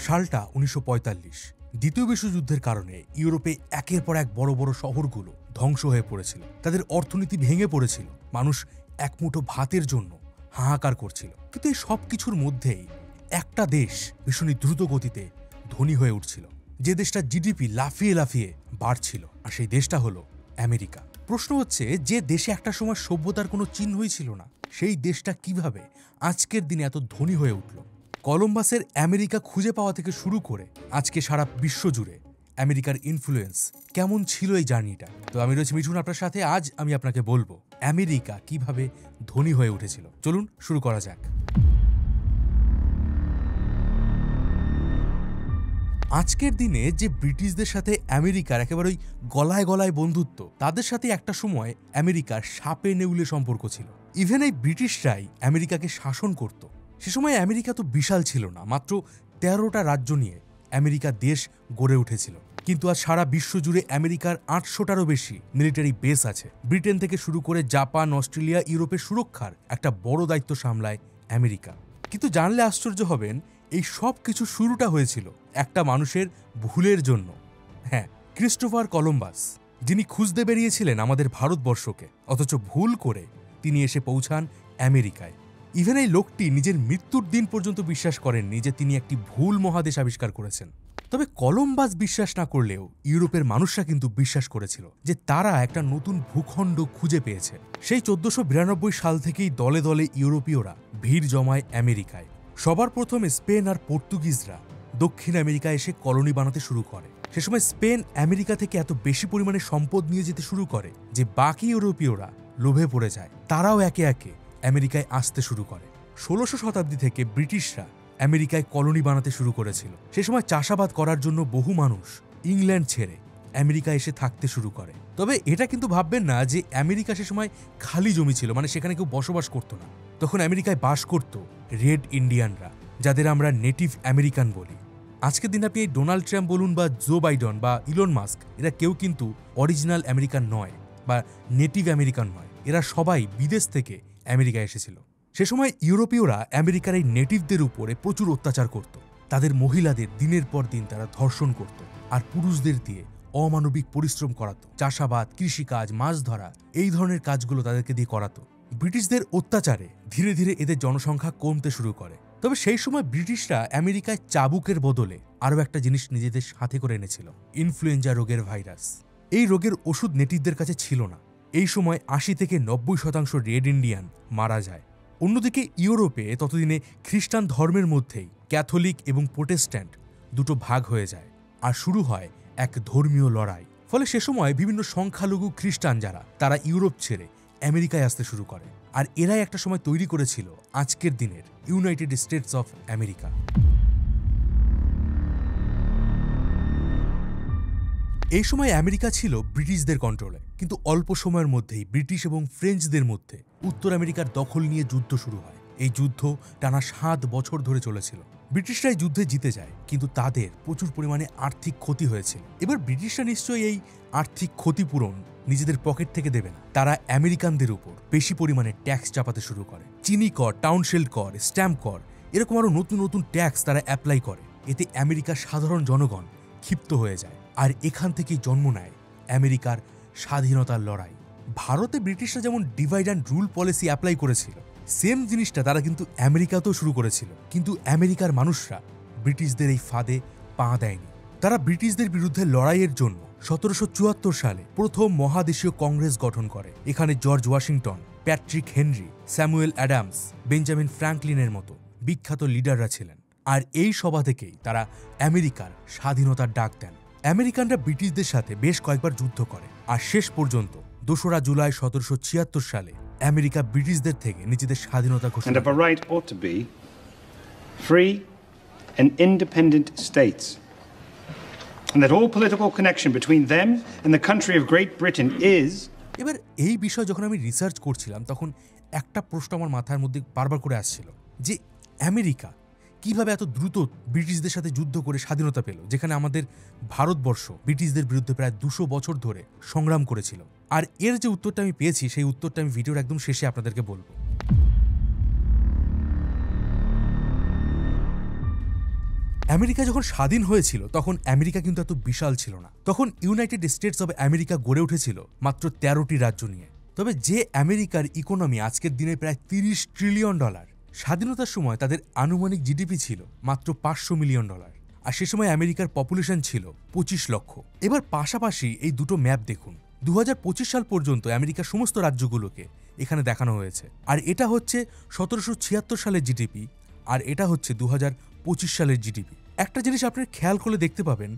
সালটা ১৯৪৫। দ্বিতীয় বিশ্বযুদ্ধের কারণে ইউরোপে একের পর এক বড় বড় শহরগুলো ধ্বংস হয়ে পড়েছিল। তাদের অর্থনীতি ভেঙে পড়েছিল। মানুষ এক মুঠো ভাতের জন্য হাহাকার করছিল। কিন্তু এই সব কিছুর মধ্যেই একটা দেশ ভীষণই দ্রুত গতিতে ধনী হয়ে উঠছিল, যে দেশটা জিডিপি লাফিয়ে লাফিয়ে বাড়ছিল, আর সেই দেশটা হলো আমেরিকা। প্রশ্ন হচ্ছে, যে দেশে একটা সময় সভ্যতার কোনো চিহ্নই ছিল না, সেই দেশটা কিভাবে আজকের দিনে এত ধনী হয়ে উঠল? কলম্বাসের আমেরিকা খুঁজে পাওয়া থেকে শুরু করে আজকে সারা বিশ্ব জুড়ে আমেরিকার ইনফ্লুয়েন্স কেমন ছিল এই জার্নিটা। তো আমি রয়েছি মিঠুন আপনার সাথে। আজ আমি আপনাকে বলবো আমেরিকা কিভাবে ধনী হয়ে উঠেছিল। চলুন শুরু করা যাক। আজকের দিনে যে ব্রিটিশদের সাথে আমেরিকার একেবারে গলায় গলায় বন্ধুত্ব, তাদের সাথে একটা সময় আমেরিকার সাপে নেউলে সম্পর্ক ছিল। ইভেন এই ব্রিটিশরাই আমেরিকাকে শাসন করত। সে সময় আমেরিকা তো বিশাল ছিল না, মাত্র ১৩টা রাজ্য নিয়ে আমেরিকা দেশ গড়ে উঠেছিল। কিন্তু আজ সারা বিশ্ব জুড়ে আমেরিকার ৮০০টারও বেশি মিলিটারি বেস আছে। ব্রিটেন থেকে শুরু করে জাপান, অস্ট্রেলিয়া, ইউরোপের সুরক্ষার একটা বড় দায়িত্ব সামলায় আমেরিকা। কিন্তু জানলে আশ্চর্য হবেন, এই সব কিছু শুরুটা হয়েছিল একটা মানুষের ভুলের জন্য। হ্যাঁ, ক্রিস্টোফার কলম্বাস, যিনি খুঁজতে বেরিয়েছিলেন আমাদের ভারতবর্ষকে, অথচ ভুল করে তিনি এসে পৌঁছান আমেরিকায়। ইভেন এই লোকটি নিজের মৃত্যুর দিন পর্যন্ত বিশ্বাস করেননি যে তিনি একটি ভুল মহাদেশ আবিষ্কার করেছেন। তবে কলম্বাস বিশ্বাস না করলেও ইউরোপের মানুষরা কিন্তু বিশ্বাস করেছিল যে তারা একটা নতুন ভূখণ্ড খুঁজে পেয়েছে। সেই ১৪৯২ সাল থেকেই দলে দলে ইউরোপীয়রা ভিড় জমায় আমেরিকায়। সবার প্রথমে স্পেন আর পর্তুগিজরা দক্ষিণ আমেরিকায় এসে কলোনি বানাতে শুরু করে। সে সময় স্পেন আমেরিকা থেকে এত বেশি পরিমাণে সম্পদ নিয়ে যেতে শুরু করে যে বাকি ইউরোপীয়রা লোভে পড়ে যায়। তারাও একে একে আমেরিকায় আসতে শুরু করে। ১৬শ শতাব্দী থেকে ব্রিটিশরা আমেরিকায় কলোনি বানাতে শুরু করেছিল। সে সময় চাষাবাদ করার জন্য বহু মানুষ ইংল্যান্ড ছেড়ে আমেরিকা এসে থাকতে শুরু করে। তবে এটা কিন্তু ভাববেন না যে আমেরিকা সে সময় খালি জমি ছিল, মানে সেখানে কেউ বসবাস করতো না। তখন আমেরিকায় বাস করত রেড ইন্ডিয়ানরা, যাদের আমরা নেটিভ আমেরিকান বলি। আজকের দিনে আপনি এই ডোনাল্ড ট্রাম্প বলুন বা জো বাইডেন বা ইলন মাস্ক, এরা কেউ কিন্তু অরিজিনাল আমেরিকান নয় বা নেটিভ আমেরিকান নয়। এরা সবাই বিদেশ থেকে আমেরিকায় এসেছিল। সে সময় ইউরোপীয়রা আমেরিকার এই নেটিভদের উপরে প্রচুর অত্যাচার করত। তাদের মহিলাদের দিনের পর দিন তারা ধর্ষণ করত, আর পুরুষদের দিয়ে অমানবিক পরিশ্রম করাতো। চাষাবাদ, কৃষিকাজ, মাছ ধরা, এই ধরনের কাজগুলো তাদেরকে দিয়ে করাতো। ব্রিটিশদের অত্যাচারে ধীরে ধীরে এদের জনসংখ্যা কমতে শুরু করে। তবে সেই সময় ব্রিটিশরা আমেরিকায় চাবুকের বদলে আরও একটা জিনিস নিজেদের সাথে করে এনেছিল, ইনফ্লুয়েঞ্জা রোগের ভাইরাস। এই রোগের ওষুধ নেটিভদের কাছে ছিল না। এই সময় ৮০ থেকে ৯০% রেড ইন্ডিয়ান মারা যায়। অন্যদিকে ইউরোপে ততদিনে খ্রিস্টান ধর্মের মধ্যেই ক্যাথলিক এবং প্রোটেস্ট্যান্ট দুটো ভাগ হয়ে যায়, আর শুরু হয় এক ধর্মীয় লড়াই। ফলে সে সময় বিভিন্ন সংখ্যালঘু খ্রিস্টান যারা, তারা ইউরোপ ছেড়ে আমেরিকায় আসতে শুরু করে। আর এরাই একটা সময় তৈরি করেছিল আজকের দিনের ইউনাইটেড স্টেটস অফ আমেরিকা। এই সময় আমেরিকা ছিল ব্রিটিশদের কন্ট্রোলে, কিন্তু অল্প সময়ের মধ্যেই ব্রিটিশ এবং ফ্রেঞ্চদের মধ্যে উত্তর আমেরিকার দখল নিয়ে যুদ্ধ শুরু হয়। এই যুদ্ধ টানা ৭ বছর ধরে চলেছিল। ব্রিটিশরা এই যুদ্ধে জিতে যায়, কিন্তু তাদের প্রচুর পরিমাণে আর্থিক ক্ষতি হয়েছিল। এবার ব্রিটিশরা নিশ্চয়ই এই আর্থিক ক্ষতিপূরণ নিজেদের পকেট থেকে দেবে না। তারা আমেরিকানদের উপর বেশি পরিমাণে ট্যাক্স চাপাতে শুরু করে। চিনি কর, টাউনশেল্ড কর, স্ট্যাম্প কর, এরকম আরও নতুন নতুন ট্যাক্স তারা অ্যাপ্লাই করে। এতে আমেরিকার সাধারণ জনগণ ক্ষিপ্ত হয়ে যায়, আর এখান থেকেই জন্ম নেয় আমেরিকার স্বাধীনতার লড়াই। ভারতে ব্রিটিশরা যেমন divide and rule policy apply করেছিল, সেম জিনিসটা তারা কিন্তু আমেরিকাতেও শুরু করেছিল। কিন্তু আমেরিকার মানুষরা ব্রিটিশদের এই ফাঁদে পা দেয়নি। তারা ব্রিটিশদের বিরুদ্ধে লড়াইয়ের জন্য ১৭৭৪ সালে প্রথম মহাদেশীয় কংগ্রেস গঠন করে। এখানে George Washington, Patrick Henry, Samuel Adams, Benjamin ফ্র্যাঙ্কলিনের মতো বিখ্যাত লিডাররা ছিলেন। আর এই সভা থেকেই তারা আমেরিকার স্বাধীনতার ডাক দেন। আমেরিকানরা ব্রিটিশদের সাথে বেশ কয়েকবার যুদ্ধ করে, আর শেষ পর্যন্ত ২রা জুলাই ১৭৭৬ সালে আমেরিকা ব্রিটিশদের থেকে নিজেদের স্বাধীনতা ঘোষণা করে। And of a right ought to be free and independent states, and that all political connection between them and the country of Great Britain is. এবার এই বিষয় যখন আমি রিসার্চ করছিলাম, তখন একটা প্রশ্ন আমার মাথার মধ্যে বারবার করে আসছিল যে আমেরিকা কিভাবে এত দ্রুত ব্রিটিশদের সাথে যুদ্ধ করে স্বাধীনতা পেল, যেখানে আমাদের ভারতবর্ষ ব্রিটিশদের বিরুদ্ধে প্রায় ২০০ বছর ধরে সংগ্রাম করেছিল। আর এর যে উত্তরটা আমি পেয়েছি, সেই উত্তরটা আমি ভিডিওর একদম শেষে আপনাদেরকে বলবো। আমেরিকা যখন স্বাধীন হয়েছিল তখন আমেরিকা কিন্তু এত বিশাল ছিল না। তখন ইউনাইটেড স্টেটস অব আমেরিকা গড়ে উঠেছিল মাত্র 13টি রাজ্য নিয়ে। তবে যে আমেরিকার ইকোনমি আজকের দিনে প্রায় $30 ট্রিলিয়ন, স্বাধীনতার সময় তাদের আনুমানিক জিডিপি ছিল মাত্র $500 মিলিয়ন, আর সে সময় আমেরিকার পপুলেশন ছিল 25 লক্ষ। এবার পাশাপাশি এই দুটো ম্যাপ দেখুন। 2025 সাল পর্যন্ত আমেরিকার সমস্ত রাজ্যগুলোকে এখানে দেখানো হয়েছে, আর এটা হচ্ছে 1776 সালের জিডিপি, আর এটা হচ্ছে 2025 সালের জিডিপি। একটা জিনিস আপনার খেয়াল করলে দেখতে পাবেন,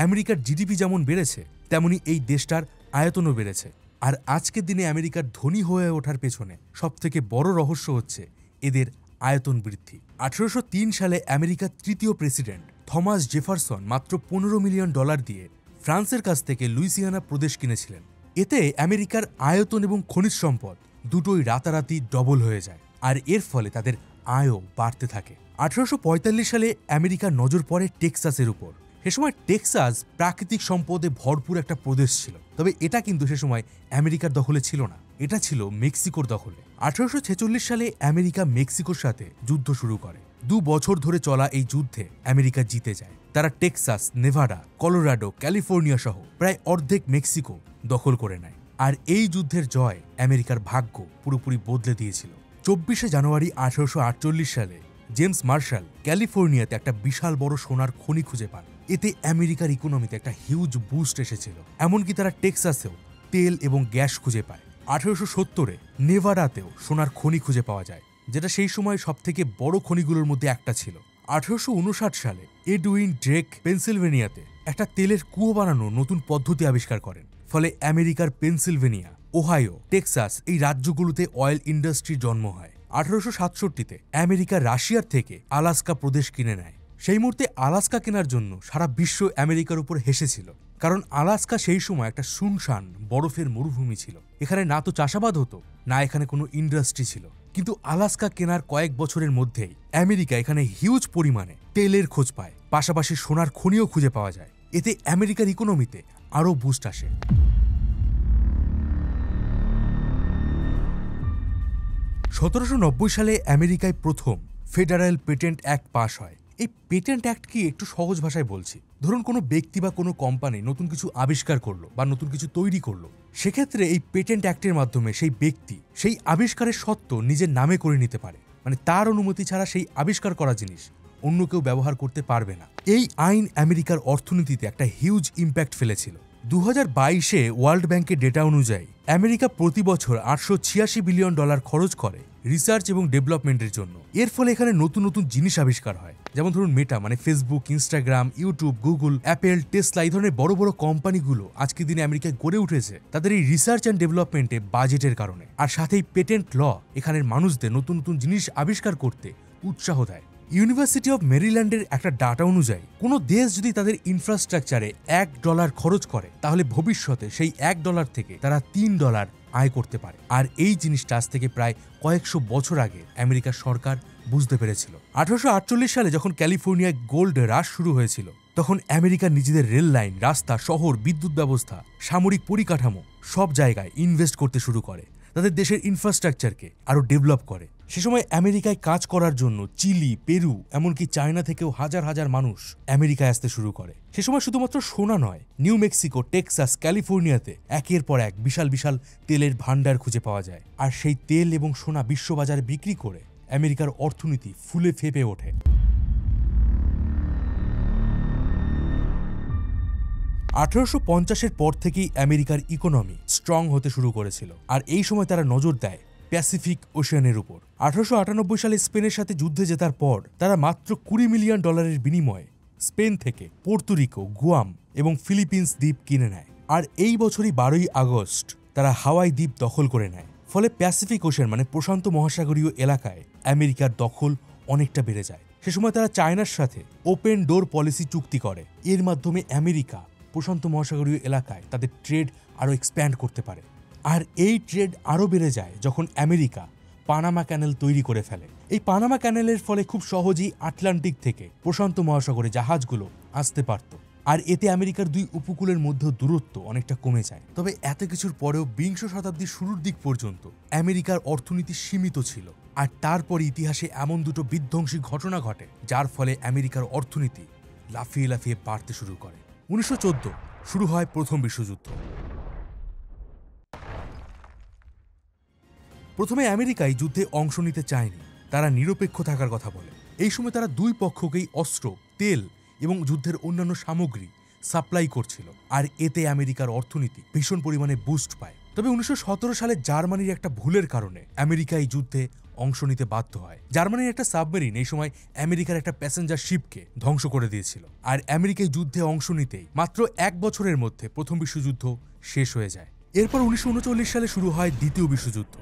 আমেরিকার জিডিপি যেমন বেড়েছে তেমনি এই দেশটার আয়তনও বেড়েছে। আর আজকের দিনে আমেরিকার ধনী হয়ে ওঠার পেছনে সবথেকে বড় রহস্য হচ্ছে এদের আয়তন বৃদ্ধি। 1803 সালে আমেরিকার তৃতীয় প্রেসিডেন্ট থমাস জেফারসন মাত্র $15 মিলিয়ন দিয়ে ফ্রান্সের কাছ থেকে লুইসিয়ানা প্রদেশ কিনেছিলেন। এতে আমেরিকার আয়তন এবং খনিজ সম্পদ দুটোই রাতারাতি ডবল হয়ে যায়, আর এর ফলে তাদের আয়ও বাড়তে থাকে। 1845 সালে আমেরিকার নজর পড়ে টেক্সাসের উপর। সে সময় টেক্সাস প্রাকৃতিক সম্পদে ভরপুর একটা প্রদেশ ছিল, তবে এটা কিন্তু সে সময় আমেরিকার দখলে ছিল না, এটা ছিল মেক্সিকোর দখলে। 1846 সালে আমেরিকা মেক্সিকোর সাথে যুদ্ধ শুরু করে। 2 বছর ধরে চলা এই যুদ্ধে আমেরিকা জিতে যায়। তারা টেক্সাস, নেভাডা, কলোরাডো, ক্যালিফোর্নিয়া সহ প্রায় অর্ধেক মেক্সিকো দখল করে নেয়। আর এই যুদ্ধের জয় আমেরিকার ভাগ্য পুরোপুরি বদলে দিয়েছিল। 24শে জানুয়ারি 1848 সালে জেমস মার্শাল ক্যালিফোর্নিয়াতে একটা বিশাল বড় সোনার খনি খুঁজে পান। এতে আমেরিকার ইকোনমিতে একটা হিউজ বুস্ট এসেছিল। এমনকি তারা টেক্সাসেও তেল এবং গ্যাস খুঁজে পায়। 1870-এ নেভাডাতেও সোনার খনি খুঁজে পাওয়া যায়, যেটা সেই সময় সবথেকে বড় খনিগুলোর মধ্যে একটা ছিল। 1859 সালে এডউইন ড্রেক পেনসিলভেনিয়াতে একটা তেলের কুয়ো বানানোর নতুন পদ্ধতি আবিষ্কার করেন। ফলে আমেরিকার পেনসিলভেনিয়া, ওহাইও, টেক্সাস এই রাজ্যগুলোতে অয়েল ইন্ডাস্ট্রির জন্ম হয়। 1867-তে আমেরিকা রাশিয়ার থেকে আলাস্কা প্রদেশ কিনে নেয়। সেই মুহূর্তে আলাস্কা কেনার জন্য সারা বিশ্ব আমেরিকার উপর হেসেছিল, কারণ আলাস্কা সেই সময় একটা শুনশান বরফের মরুভূমি ছিল। এখানে না তো চাষাবাদ হতো, না এখানে কোনো ইন্ডাস্ট্রি ছিল। কিন্তু আলাস্কা কেনার কয়েক বছরের মধ্যেই আমেরিকা এখানে হিউজ পরিমাণে তেলের খোঁজ পায়, পাশাপাশি সোনার খনিও খুঁজে পাওয়া যায়। এতে আমেরিকার ইকোনমিতে আরও বুস্ট আসে। 1790 সালে আমেরিকায় প্রথম ফেডারেল পেটেন্ট অ্যাক্ট পাস হয়। এই পেটেন্ট অ্যাক্ট কি একটু সহজ ভাষায় বলছি। ধরুন কোনো ব্যক্তি বা কোনো কোম্পানি নতুন কিছু আবিষ্কার করলো বা নতুন কিছু তৈরি করলো, সেক্ষেত্রে এই পেটেন্ট অ্যাক্টের মাধ্যমে সেই ব্যক্তি সেই আবিষ্কারের সত্ত্ব নিজের নামে করে নিতে পারে। মানে তার অনুমতি ছাড়া সেই আবিষ্কার করা জিনিস অন্য কেউ ব্যবহার করতে পারবে না। এই আইন আমেরিকার অর্থনীতিতে একটা হিউজ ইম্প্যাক্ট ফেলেছিল। 2022-এ ওয়ার্ল্ড ব্যাংকের ডেটা অনুযায়ী আমেরিকা প্রতি বছর $886 বিলিয়ন খরচ করে রিসার্চ এবং ডেভেলপমেন্টের জন্য। এর ফলে এখানে নতুন নতুন জিনিস আবিষ্কার হয়, যেমন ধরুন মেটা মানে Facebook, Instagram, YouTube, Google, Apple, Tesla এই ধরনের বড় বড় কোম্পানিগুলো আজকের দিনে আমেরিকায় গড়ে উঠেছে তাদের এই রিসার্চ অ্যান্ড ডেভেলপমেন্টে বাজেটের কারণে। আর সাথেই পেটেন্ট ল এখানের মানুষদের নতুন নতুন জিনিস আবিষ্কার করতে উৎসাহ দেয়। ইউনিভার্সিটি অব মেরিল্যান্ডের একটা ডাটা অনুযায়ী কোনো দেশ যদি তাদের ইনফ্রাস্ট্রাকচারে $1 খরচ করে, তাহলে ভবিষ্যতে সেই $1 থেকে তারা $3 আয় করতে পারে। আর এই জিনিসটা আজ থেকে প্রায় কয়েকশো বছর আগে আমেরিকার সরকার বুঝতে পেরেছিল। 1848 সালে যখন ক্যালিফোর্নিয়ায় গোল্ড রাশ শুরু হয়েছিল, তখন আমেরিকা নিজেদের রেল লাইন, রাস্তা, শহর, বিদ্যুৎ ব্যবস্থা, সামরিক পরিকাঠামো সব জায়গায় ইনভেস্ট করতে শুরু করে, তাদের দেশের ইনফ্রাস্ট্রাকচারকে আরও ডেভেলপ করে। সে সময় আমেরিকায় কাজ করার জন্য চিলি, পেরু, এমনকি চায়না থেকেও হাজার হাজার মানুষ আমেরিকায় আসতে শুরু করে। সে সময় শুধুমাত্র সোনা নয়, নিউ মেক্সিকো, টেক্সাস, ক্যালিফোর্নিয়াতে একের পর এক বিশাল বিশাল তেলের ভান্ডার খুঁজে পাওয়া যায়। আর সেই তেল এবং সোনা বিশ্ববাজারে বিক্রি করে আমেরিকার অর্থনীতি ফুলে ফেপে ওঠে। 1850-এর পর থেকেই আমেরিকার ইকোনমি স্ট্রং হতে শুরু করেছিল, আর এই সময় তারা নজর দেয় প্যাসিফিক ওশিয়ানের উপর। 1898 সালে স্পেনের সাথে যুদ্ধে জেতার পর তারা মাত্র $20 মিলিয়ন বিনিময়ে স্পেন থেকে পোর্তুরিকো, গুয়াম এবং ফিলিপিন্স দ্বীপ কিনে নেয়। আর এই বছরই 12ই আগস্ট তারা হাওয়াই দ্বীপ দখল করে নেয়। ফলে প্যাসিফিক ওশিয়ান মানে প্রশান্ত মহাসাগরীয় এলাকায় আমেরিকার দখল অনেকটা বেড়ে যায়। সে সময় তারা চায়নার সাথে ওপেন ডোর পলিসি চুক্তি করে। এর মাধ্যমে আমেরিকা প্রশান্ত মহাসাগরীয় এলাকায় তাদের ট্রেড আরও এক্সপ্যান্ড করতে পারে। আর এই ট্রেড আরও বেড়ে যায় যখন আমেরিকা পানামা ক্যানেল তৈরি করে ফেলে। এই পানামা ক্যানেলের ফলে খুব সহজেই আটলান্টিক থেকে প্রশান্ত মহাসাগরে জাহাজগুলো আসতে পারত, আর এতে আমেরিকার দুই উপকূলের মধ্যে দূরত্ব অনেকটা কমে যায়। তবে এত কিছুর পরেও বিংশ শতাব্দীর শুরুর দিক পর্যন্ত আমেরিকার অর্থনীতি সীমিত ছিল। আর তারপর ইতিহাসে এমন দুটো বিধ্বংসী ঘটনা ঘটে যার ফলে আমেরিকার অর্থনীতি লাফিয়ে লাফিয়ে বাড়তে শুরু করে। 1914 শুরু হয় প্রথম বিশ্বযুদ্ধ। প্রথমে আমেরিকাই যুদ্ধে অংশ নিতে চায়নি, তারা নিরপেক্ষ থাকার কথা বলে। এই সময় তারা দুই পক্ষকেই অস্ত্র, তেল এবং যুদ্ধের অন্যান্য সামগ্রী সাপ্লাই করছিল, আর এতে আমেরিকার অর্থনীতি ভীষণ পরিমাণে বুস্ট পায়। তবে 1917 সালে জার্মানির একটা ভুলের কারণে আমেরিকা এই যুদ্ধে অংশ নিতে বাধ্য হয়। জার্মানির একটা সাবমেরিন এই সময় আমেরিকার একটা প্যাসেঞ্জার শিপকে ধ্বংস করে দিয়েছিল, আর আমেরিকায় যুদ্ধে অংশ নিতেই মাত্র 1 বছরের মধ্যে প্রথম বিশ্বযুদ্ধ শেষ হয়ে যায়। এরপর 1939 সালে শুরু হয় দ্বিতীয় বিশ্বযুদ্ধ।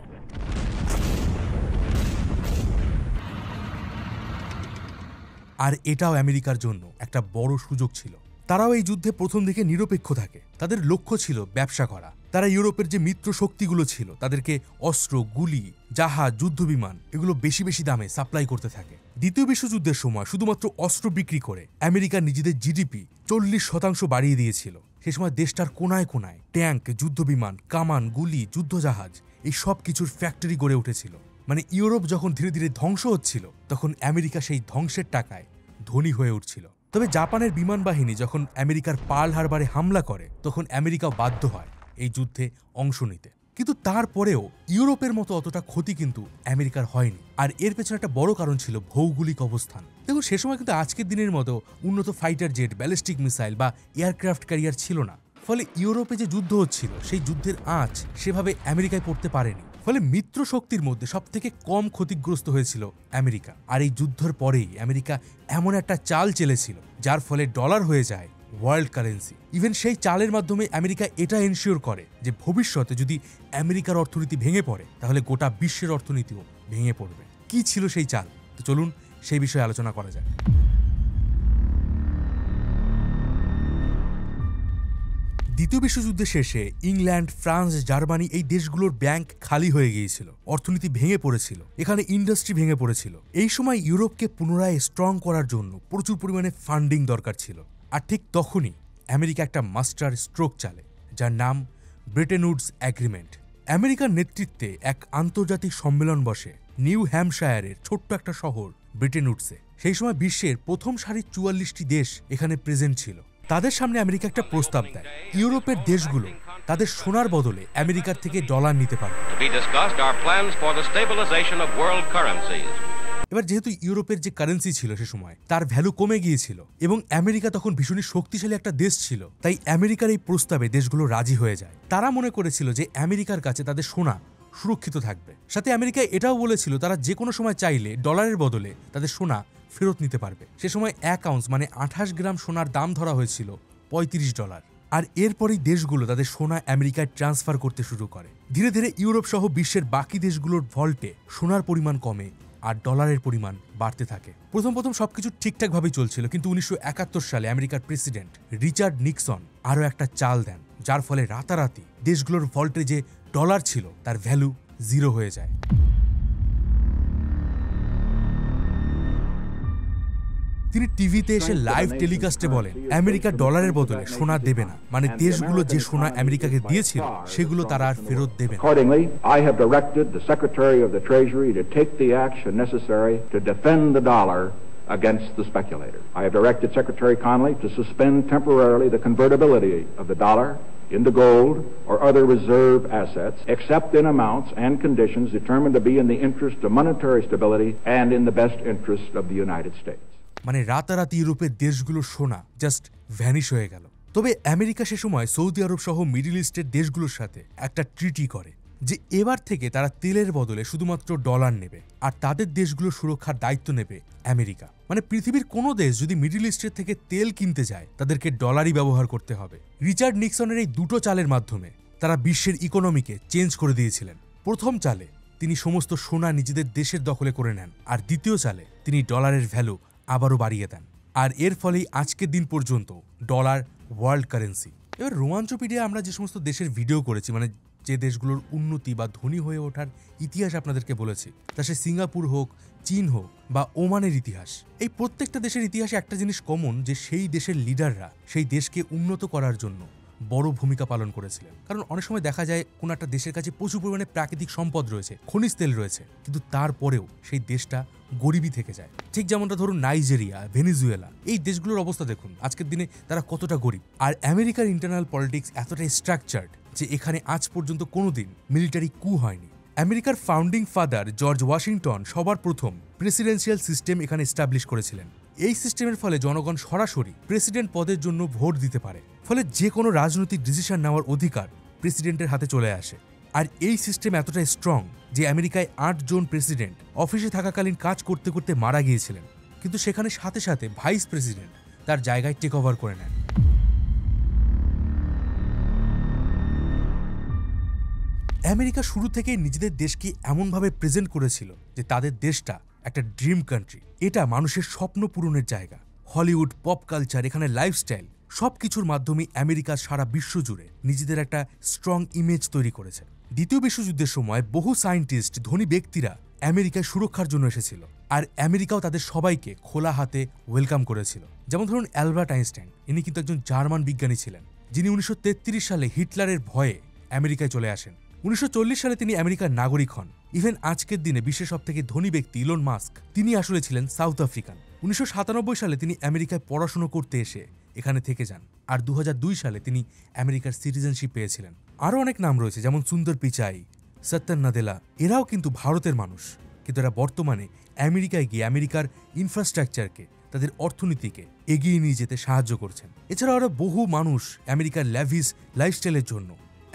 আর এটাও আমেরিকার জন্য একটা বড় সুযোগ ছিল। তারাও এই যুদ্ধে প্রথম দিকে নিরপেক্ষ থাকে। তাদের লক্ষ্য ছিল ব্যবসা করা। তারা ইউরোপের যে মিত্র শক্তিগুলো ছিল তাদেরকে অস্ত্র, গুলি, জাহাজ, যুদ্ধবিমান এগুলো বেশি বেশি দামে সাপ্লাই করতে থাকে। দ্বিতীয় বিশ্বযুদ্ধের সময় শুধুমাত্র অস্ত্র বিক্রি করে আমেরিকা নিজেদের জিডিপি 40% বাড়িয়ে দিয়েছিল। সে সময় দেশটার কোনায় কোনায় ট্যাঙ্ক, যুদ্ধবিমান, কামান, গুলি, যুদ্ধজাহাজ এই সব কিছুর ফ্যাক্টরি গড়ে উঠেছিল। মানে ইউরোপ যখন ধীরে ধীরে ধ্বংস হচ্ছিল তখন আমেরিকা সেই ধ্বংসের টাকায় ধনী হয়ে উঠছিল। তবে জাপানের বিমান বাহিনী যখন আমেরিকার পার্ল হারবারে হামলা করে তখন আমেরিকাও বাধ্য হয় এই যুদ্ধে অংশ নিতে। কিন্তু তারপরেও ইউরোপের মতো অতটা ক্ষতি কিন্তু আমেরিকার হয়নি। আর এর পেছনে একটা বড় কারণ ছিল ভৌগোলিক অবস্থান। দেখুন, সে সময় কিন্তু আজকের দিনের মতো উন্নত ফাইটার জেট, ব্যালিস্টিক মিসাইল বা এয়ারক্রাফট ক্যারিয়ার ছিল না। ফলে ইউরোপে যে যুদ্ধ হচ্ছিল সেই যুদ্ধের আঁচ সেভাবে আমেরিকায় পড়তে পারেনি। ফলে মিত্র শক্তির মধ্যে সবথেকে কম ক্ষতিগ্রস্ত হয়েছিল আমেরিকা। আর এই যুদ্ধের পরেই আমেরিকা এমন একটা চাল চেলেছিল যার ফলে ডলার হয়ে যায় ওয়ার্ল্ড কারেন্সি। ইভেন সেই চালের মাধ্যমে আমেরিকা এটা এনশিওর করে যে ভবিষ্যতে যদি আমেরিকার অর্থনীতি ভেঙে পড়ে তাহলে গোটা বিশ্বের অর্থনীতিও ভেঙে পড়বে। কি ছিল সেই চাল? তো চলুন সেই বিষয়ে আলোচনা করা যাক। দ্বিতীয় বিশ্বযুদ্ধের শেষে ইংল্যান্ড, ফ্রান্স, জার্মানি এই দেশগুলোর ব্যাংক খালি হয়ে গিয়েছিল, অর্থনীতি ভেঙে পড়েছিল, এখানে ইন্ডাস্ট্রি ভেঙে পড়েছিল। এই সময় ইউরোপকে পুনরায় স্ট্রং করার জন্য প্রচুর পরিমাণে ফান্ডিং দরকার ছিল। আর ঠিক তখনই আমেরিকা একটা মাস্টার স্ট্রোক চালে, যার নাম ব্রেটন উডস এগ্রিমেন্ট। আমেরিকার নেতৃত্বে এক আন্তর্জাতিক সম্মেলন বসে নিউ হ্যাম্পশায়ারের ছোট্ট একটা শহর ব্রেটন উডসে। সেই সময় বিশ্বের প্রথম সারির 44টি দেশ এখানে প্রেজেন্ট ছিল। তাদের সামনে আমেরিকা একটা প্রস্তাব দেয়, ইউরোপের দেশগুলো তাদের সোনার বদলে আমেরিকার থেকে ডলার নিতে পারবে। এবার যেহেতু ইউরোপের যে কারেন্সি ছিল সে সময় তার ভ্যালু কমে গিয়েছিল এবং আমেরিকা তখন ভীষণই শক্তিশালী একটা দেশ ছিল, তাই আমেরিকার এই প্রস্তাবে দেশগুলো রাজি হয়ে যায়। তারা মনে করেছিল যে আমেরিকার কাছে তাদের সোনা সুরক্ষিত থাকবে। সাথে আমেরিকা এটাও বলেছিল তারা যে কোনো সময় চাইলে ডলারের বদলে তাদের সোনা ফেরত নিতে পারবে। সে সময় 1 আউন্স মানে 28 গ্রাম সোনার দাম ধরা হয়েছিল $35। আর এরপরেই দেশগুলো তাদের সোনা আমেরিকায় ট্রান্সফার করতে শুরু করে। ধীরে ধীরে ইউরোপ সহ বিশ্বের বাকি দেশগুলোর ভল্টে সোনার পরিমাণ কমে আর ডলারের পরিমাণ বাড়তে থাকে। প্রথম সবকিছু ঠিকঠাকভাবেই চলছিল, কিন্তু 1971 সালে আমেরিকার প্রেসিডেন্ট রিচার্ড নিক্সন আরও একটা চাল দেন, যার ফলে রাতারাতি দেশগুলোর ভল্টে যে ডলার ছিল তার ভ্যালু 0 হয়ে যায়। তিনি টিভিতে এসে লাইভ টেলিকাস্টে বলেন আমেরিকা ডলারের বদলে সোনা দেবে না, মানে দেশগুলো যে সোনা আমেরিকাকে দিয়েছিল সেগুলো তারা আর ফেরত দেবে না। Accordingly, I have directed the Secretary of the Treasury to take the action necessary to defend the dollar against the speculator. I have directed Secretary Connally to suspend temporarily the convertibility of the dollar into gold or other reserve assets, except in amounts and conditions determined to be in the interest of monetary stability and in the best interest of the United States. মানে রাতারাতি ইউরোপের দেশগুলোর সোনা just vanish হয়ে গেল। তবে America সে সময় Saudi আরব সহ মিডল ইস্টের দেশগুলোর সাথে একটা ট্রিটি করে যে এবার থেকে তারা তেলের বদলে শুধুমাত্র ডলার নেবে আর তাদের দেশগুলোর সুরক্ষার দায়িত্ব নেবে আমেরিকা। মানে পৃথিবীর কোনো দেশ যদি মিডল ইস্টের থেকে তেল কিনতে যায় তাদেরকে ডলারই ব্যবহার করতে হবে। রিচার্ড নিক্সনের এই দুটো চালের মাধ্যমে তারা বিশ্বের ইকোনমিকে চেঞ্জ করে দিয়েছিলেন। প্রথম চালে তিনি সমস্ত সোনা নিজেদের দেশের দখলে করে নেন, আর দ্বিতীয় চালে তিনি ডলারের ভ্যালু আবারও বাড়িয়ে দেন। আর এর ফলেই আজকের দিন পর্যন্ত ডলার ওয়ার্ল্ড কারেন্সি। এবার রোমাঞ্চপিডিয়া আমরা যে সমস্ত দেশের ভিডিও করেছি, মানে যে দেশগুলোর উন্নতি বা ধনী হয়ে ওঠার ইতিহাস আপনাদেরকে বলেছি, তা সে সিঙ্গাপুর হোক, চীন হোক বা ওমানের ইতিহাস, এই প্রত্যেকটা দেশের ইতিহাসে একটা জিনিস কমন, যে সেই দেশের লিডাররা সেই দেশকে উন্নত করার জন্য বড় ভূমিকা পালন করেছিলেন। কারণ অনেক সময় দেখা যায় কোনো একটা দেশের কাছে প্রচুর পরিমাণে প্রাকৃতিক সম্পদ রয়েছে, খনিজ তেল রয়েছে, কিন্তু তারপরেও সেই দেশটা গরিবই থেকে যায়। ঠিক যেমনটা ধরুন নাইজেরিয়া, ভেনেজুয়েলা, এই দেশগুলোর অবস্থা দেখুন আজকের দিনে তারা কতটা গরিব। আর আমেরিকার ইন্টারনাল পলিটিক্স এতটাই স্ট্রাকচার্ড যে এখানে আজ পর্যন্ত কোনোদিন মিলিটারি কু হয়নি। আমেরিকার ফাউন্ডিং ফাদার জর্জ ওয়াশিংটন সবার প্রথম প্রেসিডেন্সিয়াল সিস্টেম এখানে এস্টাবলিশ করেছিলেন। এই সিস্টেমের ফলে জনগণ সরাসরি প্রেসিডেন্ট পদের জন্য ভোট দিতে পারে, ফলে যে কোনো রাজনৈতিক ডিসিশন নেওয়ার অধিকার প্রেসিডেন্টের হাতে চলে আসে। আর এই সিস্টেম এতটাই স্ট্রং যে আমেরিকায় 8 জন প্রেসিডেন্ট অফিসে থাকাকালীন কাজ করতে করতে মারা গিয়েছিলেন, কিন্তু সেখানে সাথে সাথে ভাইস প্রেসিডেন্ট তার জায়গায় টেক ওভার করে নেন। আমেরিকা শুরু থেকে নিজেদের দেশকে এমনভাবে প্রেজেন্ট করেছিল যে তাদের দেশটা একটা ড্রিম কান্ট্রি, এটা মানুষের স্বপ্ন পূরণের জায়গা। হলিউড, পপ কালচার, এখানে লাইফস্টাইল সবকিছুর মাধ্যমে আমেরিকা সারা বিশ্ব জুড়ে নিজেদের একটা স্ট্রং ইমেজ তৈরি করেছে। দ্বিতীয় বিশ্বযুদ্ধের সময় বহু সায়েন্টিস্ট, ধনী ব্যক্তিরা আমেরিকায় সুরক্ষার জন্য এসেছিল, আর আমেরিকাও তাদের সবাইকে খোলা হাতে ওয়েলকাম করেছিল। যেমন ধরুন অ্যালবার্ট আইনস্টাইন, ইনি কিন্তু একজন জার্মান বিজ্ঞানী ছিলেন, যিনি 1933 সালে হিটলারের ভয়ে আমেরিকায় চলে আসেন। 1940 সালে তিনি আমেরিকার নাগরিক হন। ইভেন আজকের দিনে বিশ্বের সবথেকে ধনী ব্যক্তি ইলন মাস্ক, তিনি আসলে ছিলেন সাউথ আফ্রিকান। 1997 সালে তিনি আমেরিকায় পড়াশোনা করতে এসে এখানে থেকে যান, আর 2002 সালে তিনি আমেরিকার সিটিজেনশিপ পেয়েছিলেন। আরও অনেক নাম রয়েছে, যেমন সুন্দর পিচাই, সত্যেন নাদেলা, এরাও কিন্তু ভারতের মানুষ, কিন্তু এরা বর্তমানে আমেরিকায় গিয়ে আমেরিকার ইনফ্রাস্ট্রাকচারকে, তাদের অর্থনীতিকে এগিয়ে নিয়ে যেতে সাহায্য করছেন। এছাড়াও আরও বহু মানুষ আমেরিকার ল্যাভিশ লাইফস্টাইলের জন্য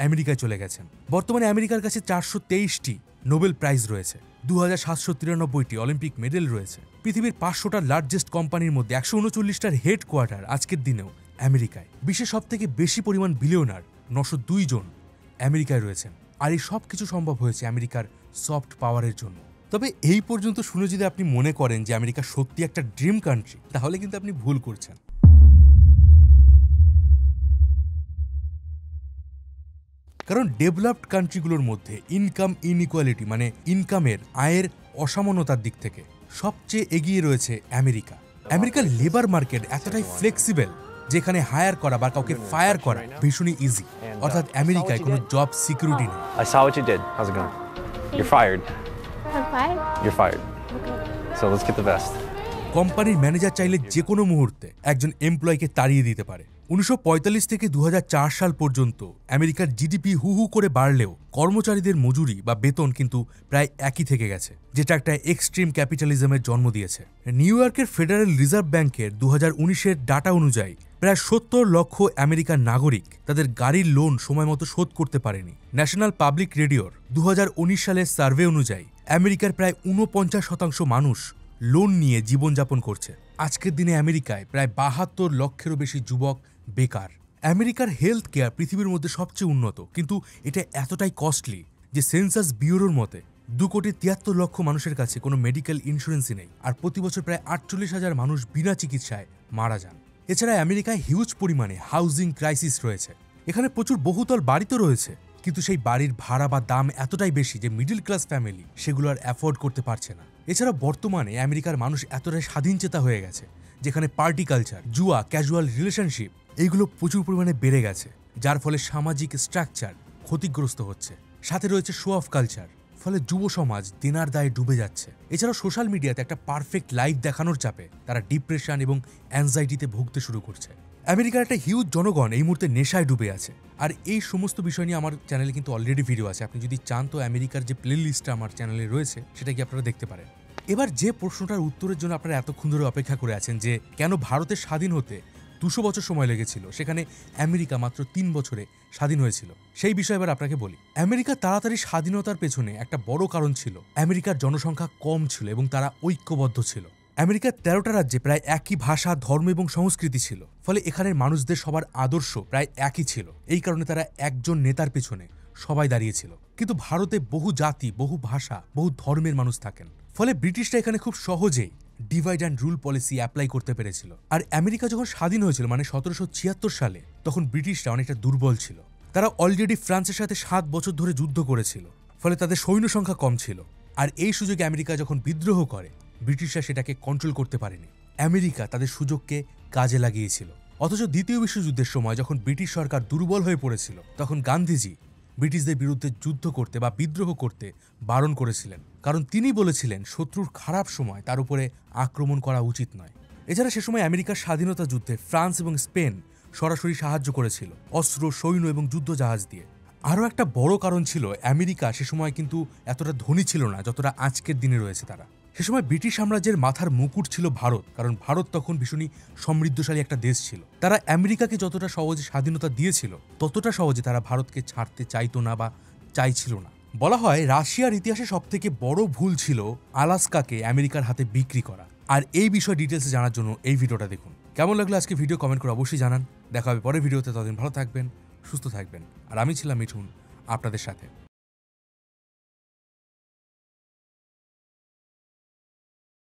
আমেরিকায় চলে গেছেন। বর্তমানে আমেরিকার কাছে 423টি নোবেল প্রাইজ রয়েছে, 2793টি অলিম্পিক মেডেল রয়েছে। পৃথিবীর 500টা লার্জেস্ট কোম্পানির মধ্যে 139টার হেডকোয়ার্টার আজকের দিনেও আমেরিকায়। বিশ্বের সবথেকে বেশি পরিমাণ বিলিয়নার 902 জন আমেরিকায় রয়েছেন। আর এই সব কিছু সম্ভব হয়েছে আমেরিকার সফট পাওয়ারের জন্য। তবে এই পর্যন্ত শুনে যদি আপনি মনে করেন যে আমেরিকা সত্যি একটা ড্রিম কান্ট্রি, তাহলে কিন্তু আপনি ভুল করছেন। কারণ ডেভেলপড কান্ট্রিগুলোর মধ্যে ইনকাম ইনইকুয়ালিটি, মানে ইনকামের, আয়ের অসমানতার দিক থেকে সবচেয়ে এগিয়ে রয়েছে আমেরিকা। আমেরিকার লেবার মার্কেট এতটাই ফ্লেক্সিবল যেখানে হায়ার করা বা কাউকে ফায়ার করা ভীষণই ইজি। অর্থাৎ আমেরিকায় কোনো জব সিকিউরিটি নেই। I saw what you did. How's it going? You're fired. I'm fired? You're fired. So let's get the best. কোম্পানির ম্যানেজার চাইলে যে কোনো মুহূর্তে একজন এমপ্লয়িকে তাড়িয়ে দিতে পারে। 1945 থেকে 2004 সাল পর্যন্ত আমেরিকার জিডিপি হু হু করে বাড়লেও কর্মচারীদের মজুরি বা বেতন কিন্তু প্রায় একই থেকে গেছে, যেটা একটা এক্সট্রিম ক্যাপিটালিজমের জন্ম দিয়েছে। নিউ ইয়র্কের ফেডারেল রিজার্ভ ব্যাংকের 2019-এর ডাটা অনুযায়ী প্রায় 70 লক্ষ আমেরিকান নাগরিক তাদের গাড়ির লোন সময় মতো শোধ করতে পারেনি। ন্যাশনাল পাবলিক রেডিওর 2019 সালের সার্ভে অনুযায়ী আমেরিকার প্রায় 49% মানুষ লোন নিয়ে জীবনযাপন করছে। আজকের দিনে আমেরিকায় প্রায় 72 লক্ষেরও বেশি যুবক বেকার। আমেরিকার হেলথ কেয়ার পৃথিবীর মধ্যে সবচেয়ে উন্নত, কিন্তু এটা এতটাই কস্টলি যে সেন্সাস ব্যুরোর মতে 2,73,00,000 মানুষের কাছে কোনো মেডিকেল ইন্স্যুরেন্সই নেই, আর প্রতি বছর প্রায় 48,000 মানুষ বিনা চিকিৎসায় মারা যান। এছাড়া আমেরিকায় হিউজ পরিমাণে হাউজিং ক্রাইসিস রয়েছে। এখানে প্রচুর বহুতল বাড়ি তো রয়েছে, কিন্তু সেই বাড়ির ভাড়া বা দাম এতটাই বেশি যে মিডল ক্লাস ফ্যামিলি সেগুলো আর অ্যাফোর্ড করতে পারছে না। এছাড়া বর্তমানে আমেরিকার মানুষ এতটাই স্বাধীনচেতা হয়ে গেছে যেখানে পার্টি কালচার, জুয়া, ক্যাজুয়াল রিলেশনশিপ এইগুলো প্রচুর পরিমাণে বেড়ে গেছে, যার ফলে সামাজিক স্ট্রাকচার ক্ষতিগ্রস্ত হচ্ছে। সাথে রয়েছে শো অফ কালচার, ফলে যুব সমাজ দেনার দায়ে ডুবে যাচ্ছে। এছাড়াও সোশ্যাল মিডিয়াতে একটা পারফেক্ট লাইফ দেখানোর চাপে তারা ডিপ্রেশন এবং অ্যাংজাইটিতে ভুগতে শুরু করছে। আমেরিকার একটা হিউজ জনগণ এই মুহূর্তে নেশায় ডুবে আছে। আর এই সমস্ত বিষয় নিয়ে আমার চ্যানেলে কিন্তু অলরেডি ভিডিও আছে, আপনি যদি চান তো আমেরিকার যে প্লে লিস্টটা আমার চ্যানেলে রয়েছে সেটা কি আপনারা দেখতে পারেন। এবার যে প্রশ্নটার উত্তরের জন্য আপনারা এতক্ষণ ধরে অপেক্ষা করে আছেন যে কেন ভারতের স্বাধীন হতে 200 বছর সময় লেগেছিল, সেখানে আমেরিকা মাত্র 3 বছরে স্বাধীন হয়েছিল, সেই বিষয়ে এবার আপনাকে বলি। আমেরিকা তাড়াতাড়ি স্বাধীনতার পেছনে একটা বড় কারণ ছিল আমেরিকার জনসংখ্যা কম ছিল এবং তারা ঐক্যবদ্ধ ছিল। আমেরিকার 13টা রাজ্যে প্রায় একই ভাষা, ধর্ম এবং সংস্কৃতি ছিল, ফলে এখানের মানুষদের সবার আদর্শ প্রায় একই ছিল। এই কারণে তারা একজন নেতার পেছনে সবাই দাঁড়িয়েছিল। কিন্তু ভারতে বহু জাতি, বহু ভাষা, বহু ধর্মের মানুষ থাকেন, ফলে ব্রিটিশরা এখানে খুব সহজেই divide and rule policy apply করতে পেরেছিল। আর আমেরিকা যখন স্বাধীন হয়েছিল মানে 1776 সালে, তখন ব্রিটিশরা অনেকটা দুর্বল ছিল। তারা অলরেডি ফ্রান্সের সাথে 7 বছর ধরে যুদ্ধ করেছিল, ফলে তাদের সৈন্য সংখ্যা কম ছিল। আর এই সুযোগে আমেরিকা যখন বিদ্রোহ করে, ব্রিটিশরা সেটাকে কন্ট্রোল করতে পারেনি। আমেরিকা তাদের সুযোগকে কাজে লাগিয়েছিল। অথচ দ্বিতীয় বিশ্বযুদ্ধের সময় যখন ব্রিটিশ সরকার দুর্বল হয়ে পড়েছিল তখন গান্ধীজি ব্রিটিশদের বিরুদ্ধে যুদ্ধ করতে বা বিদ্রোহ করতে বারণ করেছিলেন, কারণ তিনি বলেছিলেন শত্রুর খারাপ সময় তার উপরে আক্রমণ করা উচিত নয়। এছাড়া সে সময় আমেরিকার স্বাধীনতা যুদ্ধে ফ্রান্স এবং স্পেন সরাসরি সাহায্য করেছিল অস্ত্র, সৈন্য এবং যুদ্ধজাহাজ দিয়ে। আরও একটা বড় কারণ ছিল আমেরিকা সে সময় কিন্তু এতটা ধনী ছিল না যতটা আজকের দিনে রয়েছে তারা। সে সময় ব্রিটিশ সাম্রাজ্যের মাথার মুকুট ছিল ভারত, কারণ ভারত তখন ভীষণই সমৃদ্ধশালী একটা দেশ ছিল। তারা আমেরিকাকে যতটা সহজে স্বাধীনতা দিয়েছিল ততটা সহজে তারা ভারতকে ছাড়তে চাইতো না বা চাইছিল না। বলা হয় রাশিয়ার ইতিহাসে সবথেকে বড় ভুল ছিল আলাস্কাকে আমেরিকার হাতে বিক্রি করা। আর এই বিষয়ে ডিটেলসে জানার জন্য এই ভিডিওটা দেখুন। কেমন লাগলো আজকে ভিডিও কমেন্ট করে অবশ্যই জানান। দেখা হবে পরের ভিডিওতে, ততদিন ভালো থাকবেন, সুস্থ থাকবেন। আর আমি ছিলাম মিঠুন আপনাদের সাথে।